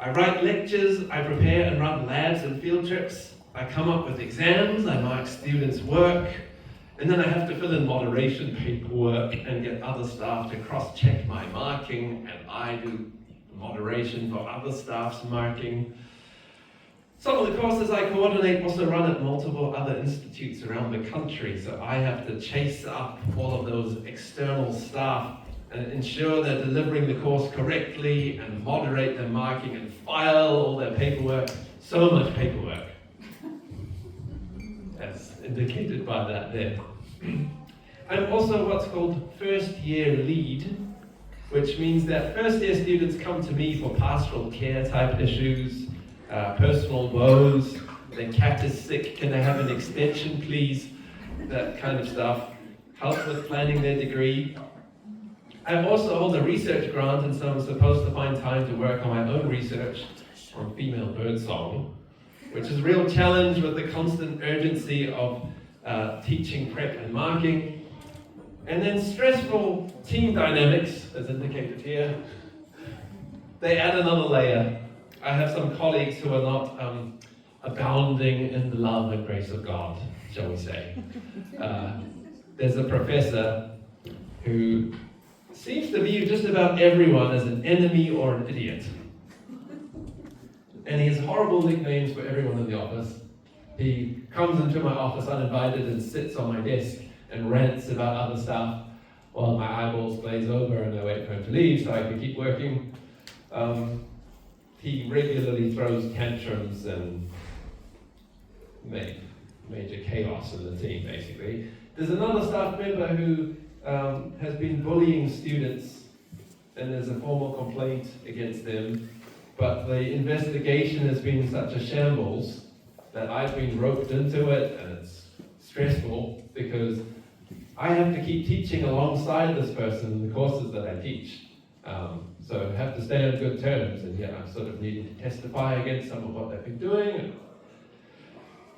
I write lectures, I prepare and run labs and field trips. I come up with exams, I mark students' work, and then I have to fill in moderation paperwork and get other staff to cross-check my marking, and I do moderation for other staff's marking. Some of the courses I coordinate also run at multiple other institutes around the country, so I have to chase up all of those external staff and ensure they're delivering the course correctly and moderate their marking and file all their paperwork. So much paperwork, as indicated by that there. I'm also what's called first year lead, which means that first year students come to me for pastoral care type issues, personal woes, their cat is sick, can they have an extension please, that kind of stuff, help with planning their degree. I also hold a research grant, and so I'm supposed to find time to work on my own research on female birdsong, which is a real challenge with the constant urgency of teaching prep and marking. And then stressful team dynamics, as indicated here, they add another layer. I have some colleagues who are not abounding in the love and grace of God, shall we say. There's a professor who seems to view just about everyone as an enemy or an idiot. And he has horrible nicknames for everyone in the office. He comes into my office uninvited and sits on my desk and rants about other stuff while my eyeballs glaze over and I wait for him to leave so I can keep working. He regularly throws tantrums and major chaos in the team, basically. There's another staff member who has been bullying students, and there's a formal complaint against them, but the investigation has been such a shambles that I've been roped into it, and it's stressful because I have to keep teaching alongside this person in the courses that I teach. So I have to stay on good terms, and yet I'm sort of needing to testify against some of what they've been doing.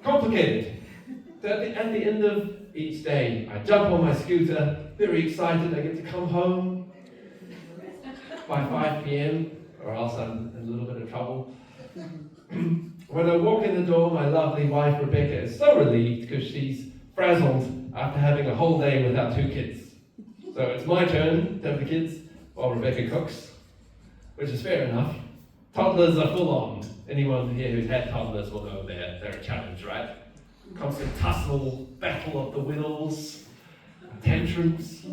Complicated. So at the end of each day, I jump on my scooter, very excited I get to come home by 5 p.m, or else I'm in a little bit of trouble. When I walk in the door, my lovely wife Rebecca is so relieved because she's frazzled after having a whole day without 2 kids. So it's my turn to have the kids while Rebecca cooks, which is fair enough. Toddlers are full on. Anyone here who's had toddlers will know they're a challenge, right? Constant tussle, battle of the wills, tantrums.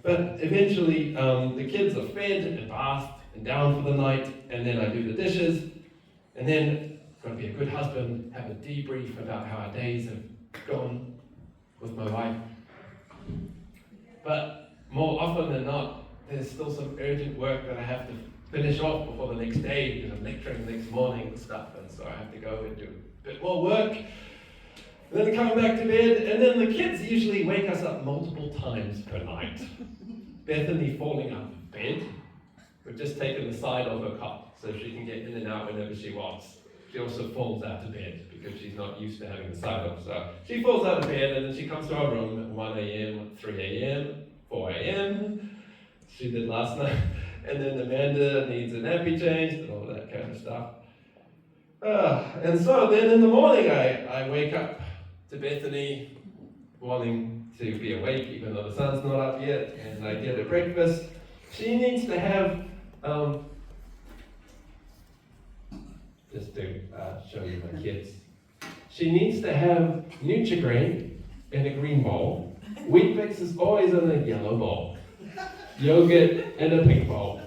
But eventually, the kids are fed and bathed and down for the night, and then I do the dishes, and then I'm going to be a good husband, have a debrief about how our days have gone with my wife. But more often than not, there's still some urgent work that I have to finish off before the next day because I'm lecturing the next morning and stuff, and so I have to go and do a bit more work. And then come back to bed, and then the kids usually wake us up multiple times per night. Bethany falling out of bed. We've just taken the side of her cot so she can get in and out whenever she wants. She also falls out of bed because she's not used to having the side up. So she falls out of bed and then she comes to our room at 1 a.m., 3 a.m., 4 a.m. She did last night. And then Amanda needs a nappy changed and all that kind of stuff. And so then in the morning I wake up to Bethany wanting to be awake even though the sun's not up yet, and I get her breakfast. She needs to have, just to show you my kids, she needs to have Nutri-Grain in a green bowl. Weet-Bix is always in a yellow bowl. Yogurt in a pink bowl.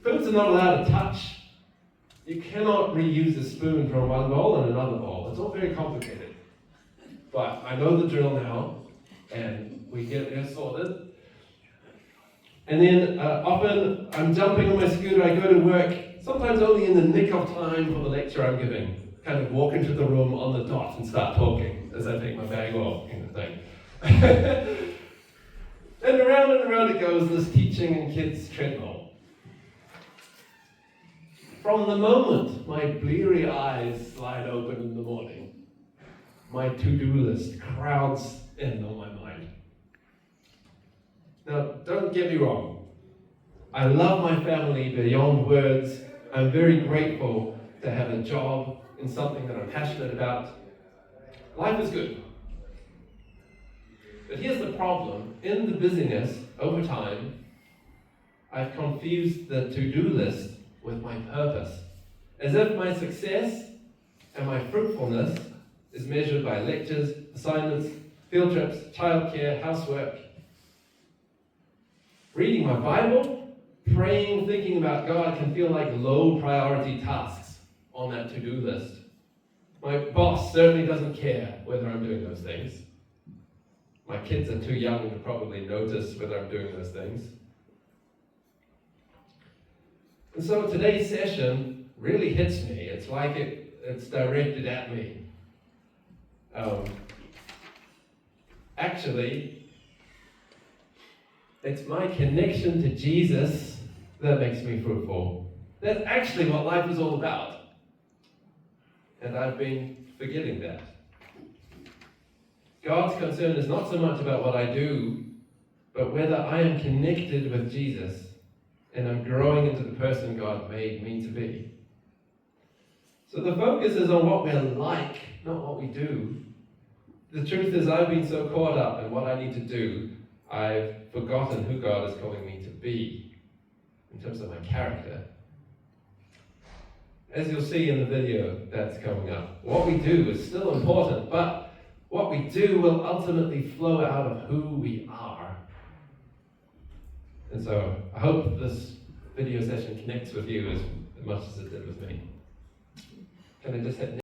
Foods are not allowed to touch. You cannot reuse a spoon from one bowl and another bowl. It's all very complicated. But I know the drill now, and we get her sorted. And then often I'm jumping on my scooter, I go to work, sometimes only in the nick of time for the lecture I'm giving. Kind of walk into the room on the dot and start talking as I take my bag off, kind of thing. And around it goes, this teaching and kids treadmill. From the moment my bleary eyes slide open in the morning, my to-do list crowds in on my mind. Now, don't get me wrong. I love my family beyond words. I'm very grateful to have a job in something that I'm passionate about. Life is good. But here's the problem. In the busyness, over time, I've confused the to-do list with my purpose. As if my success and my fruitfulness is measured by lectures, assignments, field trips, childcare, housework. Reading my Bible, praying, thinking about God can feel like low priority tasks on that to-do list. My boss certainly doesn't care whether I'm doing those things. My kids are too young to probably notice whether I'm doing those things. And so today's session really hits me. It's like it's directed at me. Actually, it's my connection to Jesus that makes me fruitful. That's actually what life is all about. And I've been forgetting that. God's concern is not so much about what I do, but whether I am connected with Jesus and I'm growing into the person God made me to be. So the focus is on what we're like, not what we do. The truth is I've been so caught up in what I need to do, I've forgotten who God is calling me to be in terms of my character. As you'll see in the video that's coming up, what we do is still important, but what we do will ultimately flow out of who we are. And so I hope this video session connects with you as much as it did with me. Can I just hit